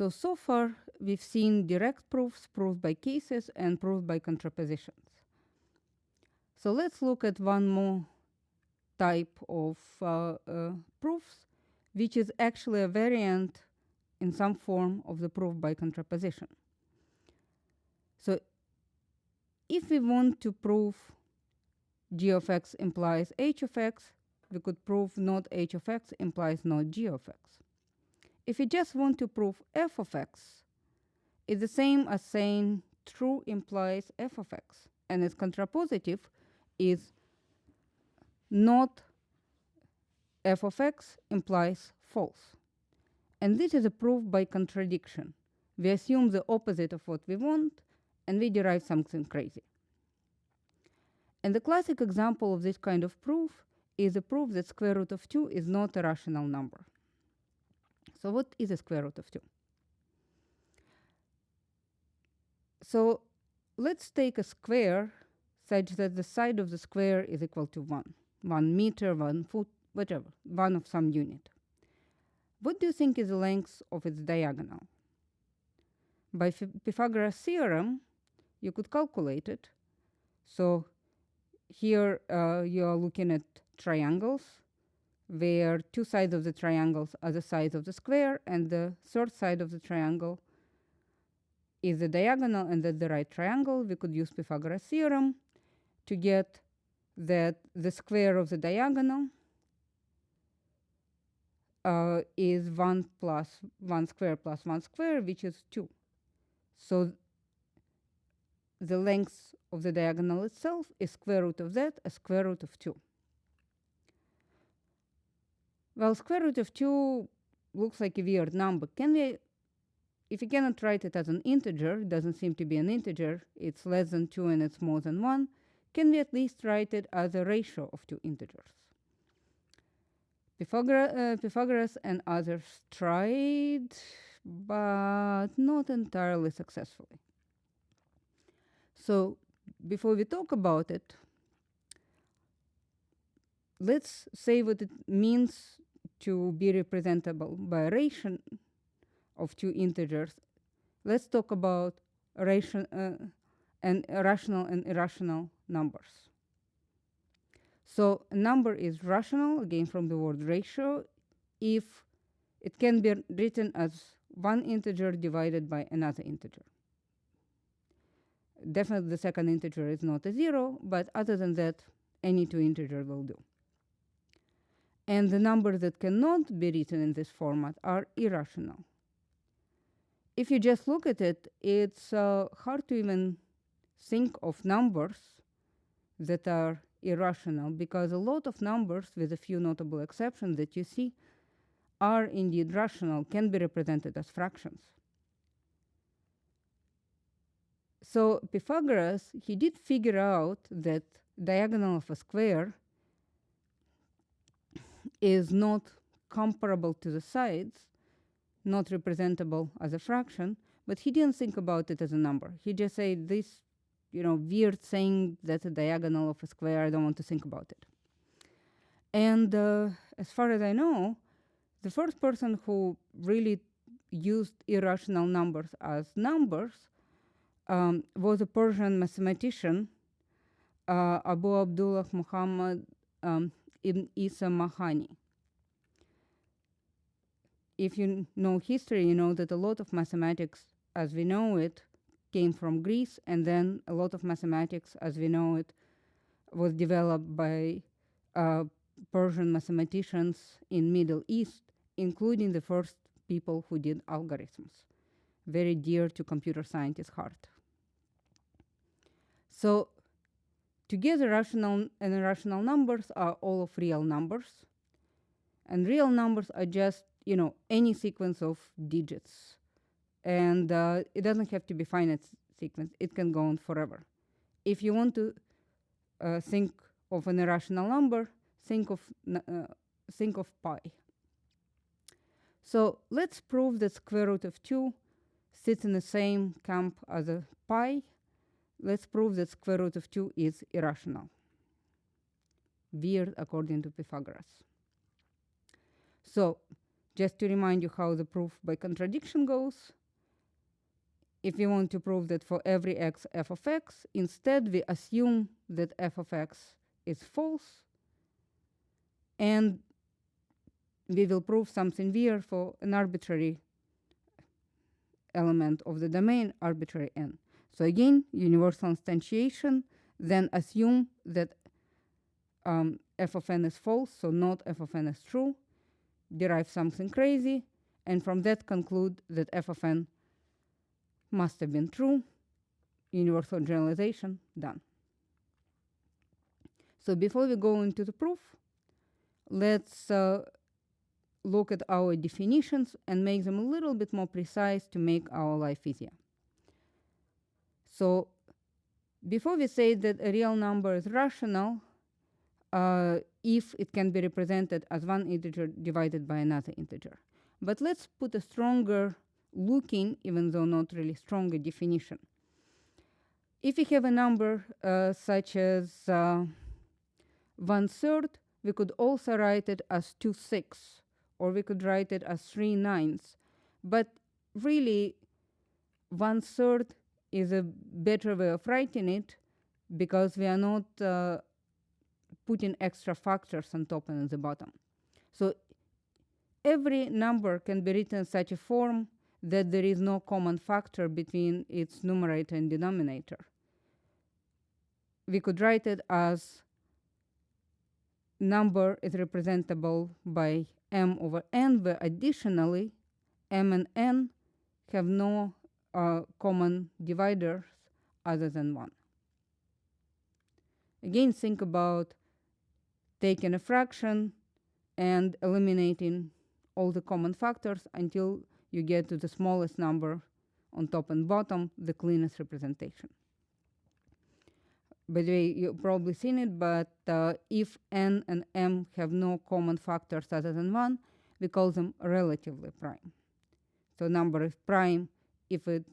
So far we've seen direct proofs, proved by cases, and proved by contrapositions. So let's look at one more type of proofs, which is actually a variant in some form of the proof by contraposition. So if we want to prove g of x implies h of x, we could prove not h of x implies not g of x. If we just want to prove f of x, it's the same as saying true implies f of x, and its contrapositive is not f of x implies false. And this is a proof by contradiction. We assume the opposite of what we want, and we derive something crazy. And the classic example of this kind of proof is a proof that square root of 2 is not a rational number. So what is a square root of 2? So let's take a square such that the side of the square is equal to 1 meter, 1 foot, whatever, 1 of some unit. What do you think is the length of its diagonal? By Pythagoras' theorem, you could calculate it. So here you are looking at triangles, where two sides of the triangles are the sides of the square, and the third side of the triangle is the diagonal, and that's the right triangle. We could use Pythagoras' theorem to get that the square of the diagonal is 1 plus 1 square plus 1 square, which is 2. So the length of the diagonal itself is square root of that, a square root of 2. Well, square root of 2 looks like a weird number. If you cannot write it as an integer, it doesn't seem to be an integer, it's less than 2 and it's more than 1, can we at least write it as a ratio of two integers? Pythagoras and others tried, but not entirely successfully. So before we talk about it, let's say what it means to be representable by a ratio of two integers. Let's talk about rational and irrational numbers. So a number is rational, again from the word ratio, if it can be written as one integer divided by another integer. Definitely the second integer is not a 0, but other than that, any two integer will do. And the numbers that cannot be written in this format are irrational. If you just look at it, it's hard to even think of numbers that are irrational, because a lot of numbers, with a few notable exceptions that you see, are indeed rational, can be represented as fractions. So Pythagoras, he did figure out that diagonal of a square is not comparable to the sides, not representable as a fraction, but he didn't think about it as a number. He just said this, weird thing that's a diagonal of a square, I don't want to think about it. And as far as I know, the first person who really used irrational numbers as numbers was a Persian mathematician, Abu Abdullah Muhammad ibn Isa Mahani. If you know history, you know that a lot of mathematics as we know it came from Greece, and then a lot of mathematics as we know it was developed by Persian mathematicians in Middle East, including the first people who did algorithms, very dear to computer scientists' heart. So together, rational and irrational numbers are all of real numbers, and real numbers are just any sequence of digits, and it doesn't have to be finite sequence. It can go on forever. If you want to think of an irrational number, think of pi. So let's prove that square root of 2 sits in the same camp as a pi. Let's prove that square root of 2 is irrational. Weird according to Pythagoras. So just to remind you how the proof by contradiction goes, if we want to prove that for every x f of x, instead we assume that f of x is false, and we will prove something weird for an arbitrary element of the domain, arbitrary n. So again, universal instantiation, then assume that f of n is false, so not f of n is true, derive something crazy, and from that conclude that f of n must have been true, universal generalization, done. So before we go into the proof, let's look at our definitions and make them a little bit more precise to make our life easier. So before we say that a real number is rational, if it can be represented as one integer divided by another integer. But let's put a stronger looking, even though not really stronger, definition. If we have a number such as 1/3, we could also write it as 2/6, or we could write it as 3/9. But really, 1/3 is a better way of writing it because we are not putting extra factors on top and at the bottom. So every number can be written in such a form that there is no common factor between its numerator and denominator. We could write it as number is representable by m over n, where additionally m and n have no common dividers other than 1. Again, think about taking a fraction and eliminating all the common factors until you get to the smallest number on top and bottom, the cleanest representation. By the way, you've probably seen it, but if n and m have no common factors other than 1, we call them relatively prime. So number is prime if it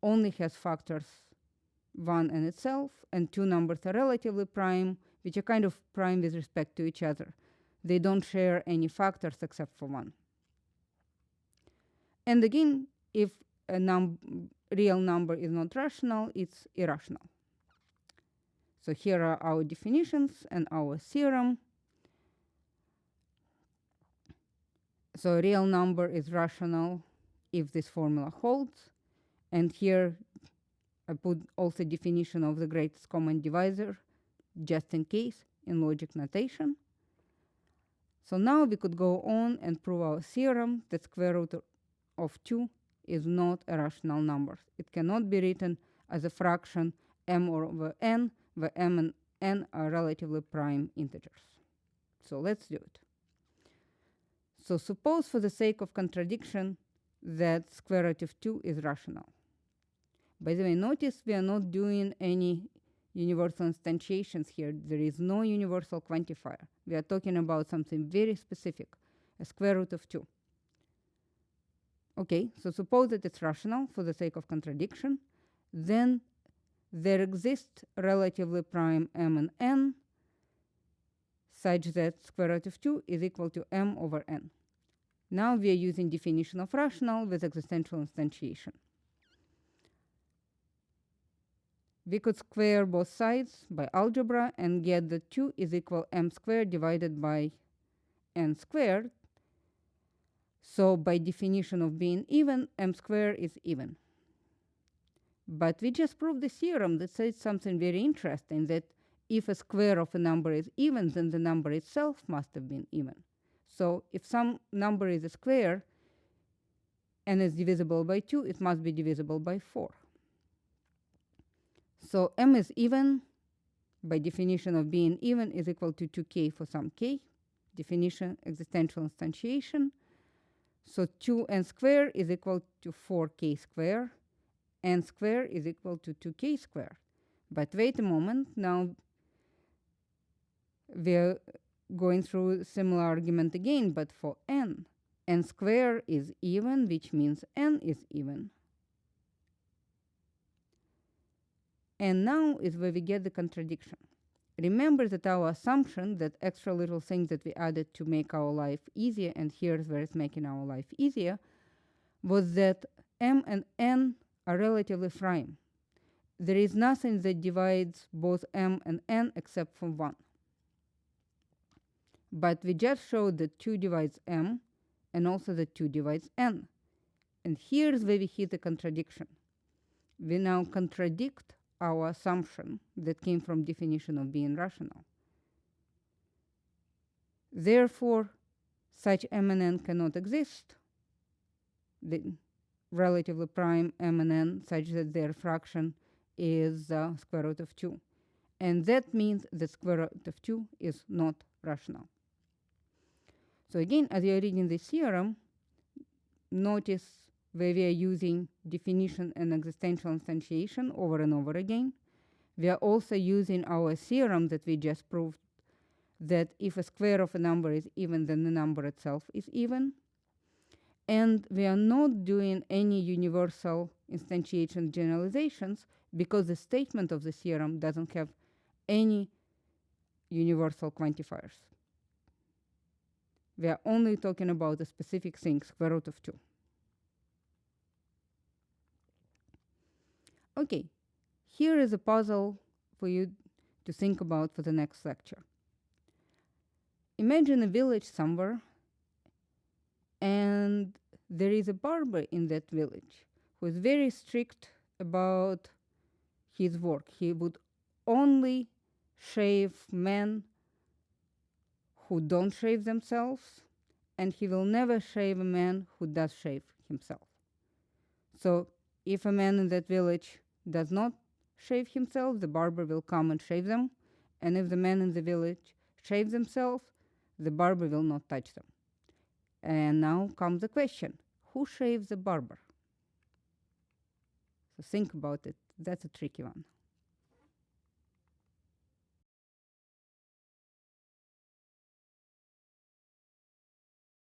only has factors 1 and itself, and two numbers are relatively prime, which are kind of prime with respect to each other. They don't share any factors except for 1. And again, if a real number is not rational, it's irrational. So here are our definitions and our theorem. So a real number is rational if this formula holds. And here I put also definition of the greatest common divisor, just in case, in logic notation. So now we could go on and prove our theorem that square root of 2 is not a rational number. It cannot be written as a fraction m over n, where m and n are relatively prime integers. So let's do it. So suppose, for the sake of contradiction, that square root of 2 is rational. By the way, notice we are not doing any universal instantiations here. There is no universal quantifier. We are talking about something very specific, a square root of 2. Okay, so suppose that it's rational for the sake of contradiction. Then there exist relatively prime m and n such that square root of 2 is equal to m over n. Now we are using definition of rational with existential instantiation. We could square both sides by algebra and get that 2 is equal m squared divided by n squared. So by definition of being even, m squared is even. But we just proved the theorem that says something very interesting, that if a square of a number is even, then the number itself must have been even. So if some number is a square and is divisible by 2, it must be divisible by 4. So m is even, by definition of being even, is equal to 2k for some k. Definition, existential instantiation. So 2n squared is equal to 4k squared. N squared is equal to 2k squared. But wait a moment, now we're going through a similar argument again, but for n. N squared is even, which means n is even. And now is where we get the contradiction. remember that our assumption that extra little things that we added to make our life easier, and here's where it's making our life easier, was that m and n are relatively prime. There is nothing that divides both m and n except for 1. But we just showed that 2 divides m and also that 2 divides n. And here's where we hit a contradiction. We now contradict our assumption that came from definition of being rational. Therefore, such m and n cannot exist, the relatively prime m and n, such that their fraction is square root of 2. And that means that square root of 2 is not rational. So again, as you're reading this theorem, notice where we are using definition and existential instantiation over and over again. We are also using our theorem that we just proved, that if a square of a number is even, then the number itself is even. And we are not doing any universal instantiation generalizations because the statement of the theorem doesn't have any universal quantifiers. We are only talking about a specific thing, square root of 2. Okay, here is a puzzle for you to think about for the next lecture. Imagine a village somewhere, and there is a barber in that village who is very strict about his work. He would only shave men who don't shave themselves, and he will never shave a man who does shave himself. So if a man in that village does not shave himself, the barber will come and shave them. And if the man in the village shaves himself, the barber will not touch them. And now comes the question, who shaves the barber? So think about it. That's a tricky one.